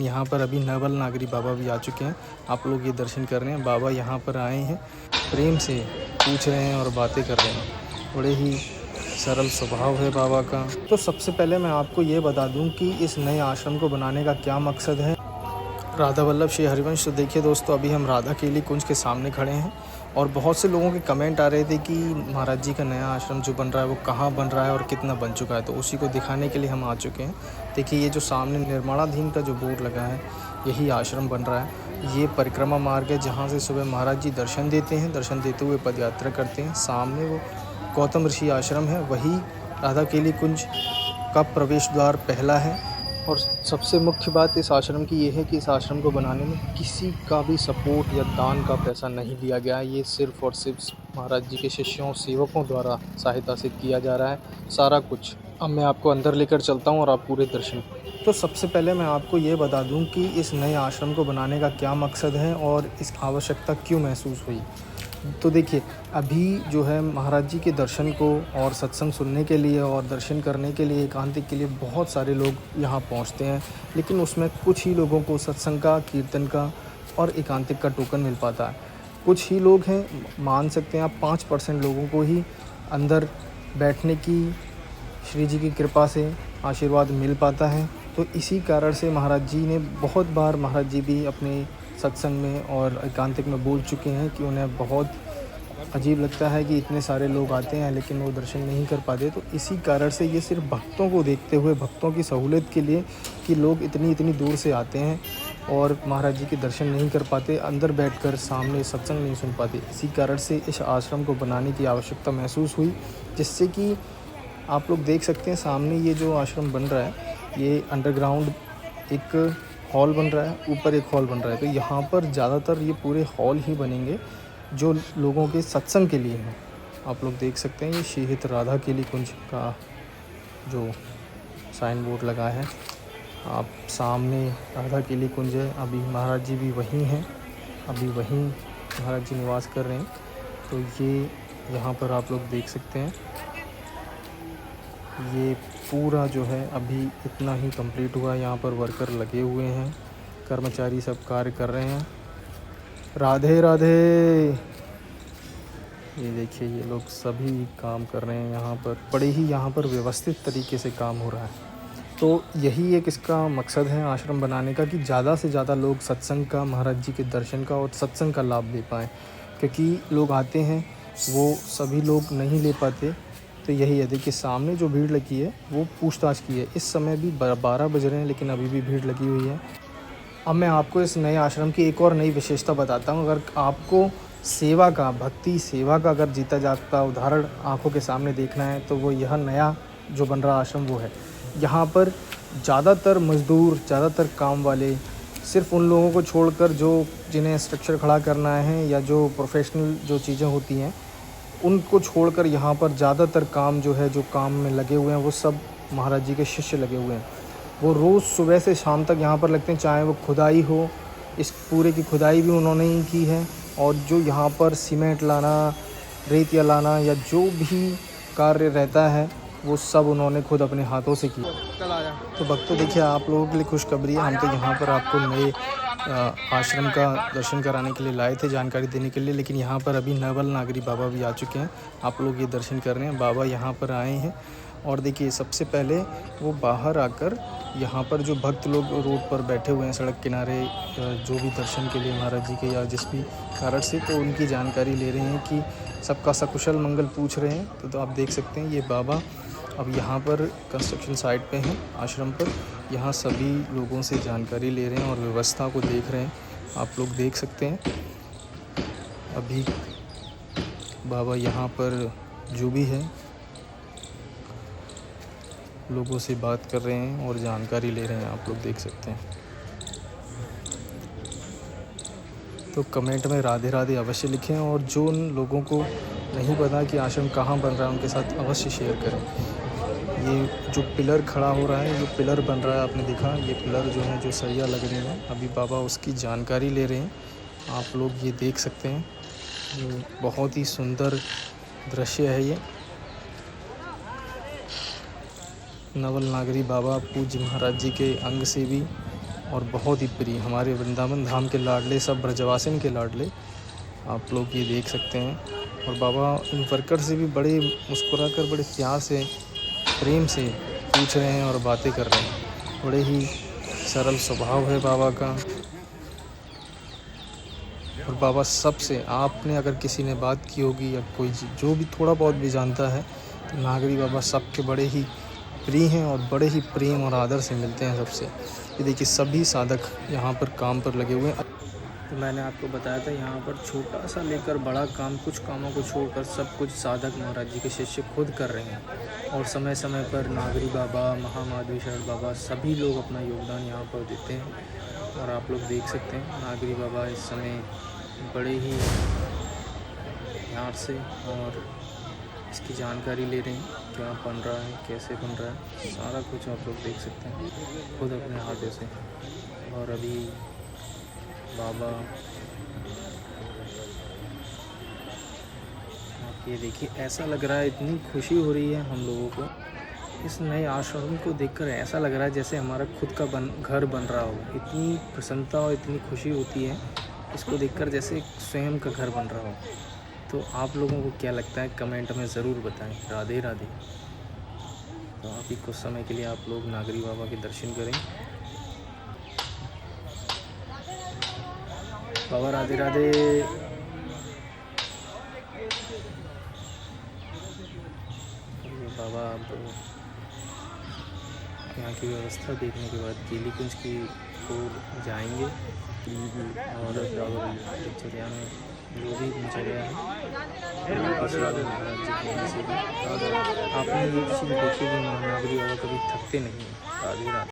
यहाँ पर अभी नवल नागरी बाबा भी आ चुके हैं। आप लोग ये दर्शन कर रहे हैं। बाबा यहाँ पर आए हैं, प्रेम से पूछ रहे हैं और बातें कर रहे हैं। बड़े ही सरल स्वभाव है बाबा का। तो सबसे पहले मैं आपको ये बता दूं कि इस नए आश्रम को बनाने का क्या मकसद है। राधा वल्लभ श्री हरिवंश। तो देखिए दोस्तों, अभी हम राधा केली कुंज के सामने खड़े हैं और बहुत से लोगों के कमेंट आ रहे थे कि महाराज जी का नया आश्रम जो बन रहा है वो कहाँ बन रहा है और कितना बन चुका है। तो उसी को दिखाने के लिए हम आ चुके हैं। देखिए, ये जो सामने निर्माणाधीन का जो बोर्ड लगा है, यही आश्रम बन रहा है। ये परिक्रमा मार्ग है जहाँ से सुबह महाराज जी दर्शन देते हैं। दर्शन देते हुए पदयात्रा करते हैं। सामने वो गौतम ऋषि आश्रम है, वही राधा केली कुंज का प्रवेश द्वार पहला है। और सबसे मुख्य बात इस आश्रम की ये है कि इस आश्रम को बनाने में किसी का भी सपोर्ट या दान का पैसा नहीं लिया गया है। ये सिर्फ़ और सिर्फ महाराज जी के शिष्यों सेवकों द्वारा सहायता से किया जा रहा है सारा कुछ। अब मैं आपको अंदर लेकर चलता हूँ और आप पूरे दर्शन। तो सबसे पहले मैं आपको ये बता दूँ कि इस नए आश्रम को बनाने का क्या मकसद है और इसकी आवश्यकता क्यों महसूस हुई। तो देखिए, अभी जो है महाराज जी के दर्शन को और सत्संग सुनने के लिए और दर्शन करने के लिए, एकांतिक के लिए बहुत सारे लोग यहाँ पहुँचते हैं। लेकिन उसमें कुछ ही लोगों को सत्संग का, कीर्तन का और एकांतिक का टोकन मिल पाता है। कुछ ही लोग हैं, मान सकते हैं आप 5% लोगों को ही अंदर बैठने की श्री जी की कृपा से आशीर्वाद मिल पाता है। तो इसी कारण से महाराज जी ने बहुत बार, महाराज जी भी अपने सत्संग में और एकांतिक में बोल चुके हैं कि उन्हें बहुत अजीब लगता है कि इतने सारे लोग आते हैं लेकिन वो दर्शन नहीं कर पाते। तो इसी कारण से ये सिर्फ भक्तों को देखते हुए, भक्तों की सहूलियत के लिए कि लोग इतनी दूर से आते हैं और महाराज जी के दर्शन नहीं कर पाते, अंदर बैठकर सामने सत्संग नहीं सुन पाते। इसी कारण से इस आश्रम को बनाने की आवश्यकता महसूस हुई, जिससे कि आप लोग देख सकते हैं सामने ये जो आश्रम बन रहा है, ये अंडरग्राउंड एक हॉल बन रहा है, ऊपर एक हॉल बन रहा है। तो यहाँ पर ज़्यादातर ये पूरे हॉल ही बनेंगे जो लोगों के सत्संग के लिए हैं। आप लोग देख सकते हैं ये श्रीहित राधा केली कुंज का जो साइन बोर्ड लगा है। आप सामने राधा केली कुंज है। अभी महाराज जी भी वहीं हैं, अभी वहीं महाराज जी निवास कर रहे हैं। तो ये यहाँ पर आप लोग देख सकते हैं, ये पूरा जो है अभी इतना ही कंप्लीट हुआ है। यहाँ पर वर्कर लगे हुए हैं, कर्मचारी सब कार्य कर रहे हैं। राधे राधे। ये देखिए, ये लोग सभी काम कर रहे हैं यहाँ पर। बड़े ही यहाँ पर व्यवस्थित तरीके से काम हो रहा है। तो यही एक इसका मकसद है आश्रम बनाने का, कि ज़्यादा से ज़्यादा लोग सत्संग का, महाराज जी के दर्शन का और सत्संग का लाभ ले पाएँ। क्योंकि लोग आते हैं, वो सभी लोग नहीं ले पाते। तो यही है, देखिए सामने जो भीड़ लगी है वो पूछताछ की है। इस समय भी 12 बज रहे हैं लेकिन अभी भी भीड़ लगी हुई है। अब मैं आपको इस नए आश्रम की एक और नई विशेषता बताता हूँ। अगर आपको सेवा का, भक्ति सेवा का अगर जीता जागता उदाहरण आंखों के सामने देखना है तो वो यह नया जो बन रहा आश्रम वो है। यहाँ पर ज़्यादातर मज़दूर, ज़्यादातर काम वाले, सिर्फ उन लोगों को छोड़कर जो जिन्हें स्ट्रक्चर खड़ा करना है या जो प्रोफेशनल जो चीज़ें होती हैं, उनको छोड़कर यहाँ पर ज़्यादातर काम जो है, जो काम में लगे हुए हैं, वो सब महाराज जी के शिष्य लगे हुए हैं। वो रोज़ सुबह से शाम तक यहाँ पर लगते हैं, चाहे वो खुदाई हो, इस पूरे की खुदाई भी उन्होंने ही की है। और जो यहाँ पर सीमेंट लाना, रेतिया लाना या जो भी कार्य रहता है वो सब उन्होंने खुद अपने हाथों से किया। तो भक्तों, देखिए आप लोगों के लिए खुशखबरी है। हम तो यहाँ पर आपको नए आश्रम का दर्शन कराने के लिए लाए थे, जानकारी देने के लिए। लेकिन यहाँ पर अभी नवल नागरी बाबा भी आ चुके हैं। आप लोग ये दर्शन कर रहे हैं। बाबा यहाँ पर आए हैं और देखिए, सबसे पहले वो बाहर आकर यहाँ पर जो भक्त लोग रोड पर बैठे हुए हैं, सड़क किनारे, जो भी दर्शन के लिए महाराज जी के या जिस भी कारण से, तो उनकी जानकारी ले रहे हैं कि सबका सकुशल मंगल पूछ रहे हैं। तो आप देख सकते हैं ये बाबा अब यहाँ पर कंस्ट्रक्शन साइट पे हैं आश्रम पर। यहाँ सभी लोगों से जानकारी ले रहे हैं और व्यवस्था को देख रहे हैं। आप लोग देख सकते हैं अभी बाबा यहाँ पर जो भी है लोगों से बात कर रहे हैं और जानकारी ले रहे हैं। आप लोग देख सकते हैं। तो कमेंट में राधे राधे अवश्य लिखें और जो उन लोगों को नहीं पता कि आश्रम कहाँ बन रहा है उनके साथ अवश्य शेयर करें। ये जो पिलर खड़ा हो रहा है, जो पिलर बन रहा है, आपने देखा ये पिलर जो है, जो सरिया लग रहे हैं, अभी बाबा उसकी जानकारी ले रहे हैं। आप लोग ये देख सकते हैं, ये बहुत ही सुंदर दृश्य है। ये नवल नागरी बाबा पूज्य महाराज जी के अंग से भी और बहुत ही प्रिय, हमारे वृंदावन धाम के लाडले, सब ब्रजवासिन के लाडले, आप लोग ये देख सकते हैं। और बाबा इन वर्कर से भी बड़े मुस्कुराकर, बड़े प्यार से, प्रेम से पूछ रहे हैं और बातें कर रहे हैं। बड़े ही सरल स्वभाव है बाबा का। और बाबा सबसे, आपने अगर किसी ने बात की होगी या कोई जो भी थोड़ा बहुत भी जानता है, तो नागरी बाबा सबके बड़े ही प्रिय हैं और बड़े ही प्रेम और आदर से मिलते हैं सबसे। ये देखिए सभी साधक यहाँ पर काम पर लगे हुए हैं। तो मैंने आपको बताया था यहाँ पर छोटा सा लेकर बड़ा काम, कुछ कामों को छोड़कर सब कुछ साधक महाराज जी के शिष्य खुद कर रहे हैं। और समय समय पर नागरी बाबा, महामाधवेश्वर बाबा, सभी लोग अपना योगदान यहाँ पर देते हैं। और आप लोग देख सकते हैं नागरी बाबा इस समय बड़े ही प्यार से और इसकी जानकारी ले रहे हैं, क्या बन रहा है, कैसे बन रहा है, सारा कुछ आप लोग देख सकते हैं खुद अपने हाथों से। और अभी बाबा, आप ये देखिए, ऐसा लग रहा है, इतनी खुशी हो रही है हम लोगों को इस नए आश्रम को देखकर। ऐसा लग रहा है जैसे हमारा खुद का घर बन रहा हो। इतनी प्रसन्नता और इतनी खुशी होती है इसको देखकर, जैसे स्वयं का घर बन रहा हो। तो आप लोगों को क्या लगता है कमेंट में ज़रूर बताएं। राधे राधे। तो आप ही कुछ समय के लिए आप लोग नागरी बाबा के दर्शन करें। बाबा राधे राधे। बाबा यहाँ की व्यवस्था देखने के बाद केली कुंज की ओर जाएंगे। और दिनचर्या में जो भी दिनचर्या है आपने ये चीज़ देखी कि नागरी बाबा कभी थकते नहीं। राधे राधे।